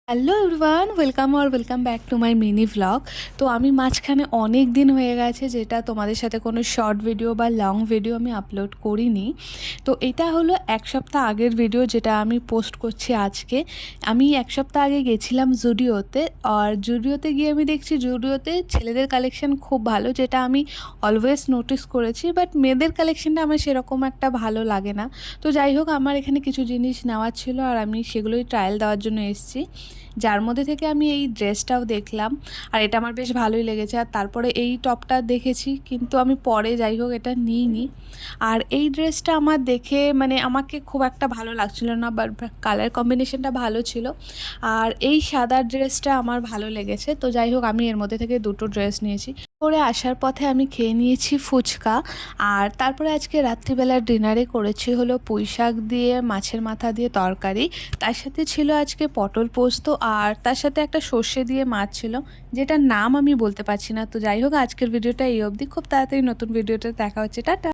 Hello everyone, welcome back to my mini vlog. তো আমি মাঝখানে অনেক দিন হয়ে গেছে যেটা তোমাদের সাথে কোনো শর্ট ভিডিও বা লং ভিডিও আমি আপলোড করিনি। তো এটা হলো এক সপ্তাহ আগের ভিডিও যেটা আমি পোস্ট করছি আজকে। আমি এক সপ্তাহ আগে গেছিলাম জুডিওতে, আর জুডিওতে গিয়ে আমি দেখছি জুডিওতে ছেলেদের কালেকশন খুব ভালো, যেটা আমি অলওয়েজ নোটিস করেছি, বাট মেয়েদের কালেকশনটা আমার সেরকম একটা ভালো লাগে না। তো যাই হোক, আমার এখানে কিছু জিনিস নেওয়ার ছিল আর আমি সেগুলোই ট্রায়াল দেওয়ার জন্য এসেছি, যার মধ্যে থেকে আমি এই ড্রেসটাও দেখলাম আর এটা আমার বেশ ভালোই লেগেছে। আর তারপরে এই টপটা দেখেছি, কিন্তু আমি পরে যাই হোক এটা নিইনি। আর এই ড্রেসটা আমার দেখে মানে আমাকে খুব একটা ভালো লাগছিল না, বাট কালার কম্বিনেশনটা ভালো ছিল। আর এই সাদা ড্রেসটা আমার ভালো লেগেছে। তো যাই হোক, আমি এর মধ্যে থেকে দুটো ড্রেস নিয়েছি। করে আসার পথে আমি খেয়ে নিয়েছি ফুচকা। আর তারপরে আজকে রাত্রিবেলার ডিনারে করেছি হলো পুঁই শাক দিয়ে মাছের মাথা দিয়ে তরকারি, তার সাথে ছিল আজকে পটল পোস্ত, আর তার সাথে একটা সর্ষে দিয়ে মাছ ছিল, যেটার নাম আমি বলতে পারছি না। তো যাই হোক, আজকের ভিডিওটা এই অবধি। খুব তাড়াতাড়ি নতুন ভিডিওটা দেখা হচ্ছে। টাটা।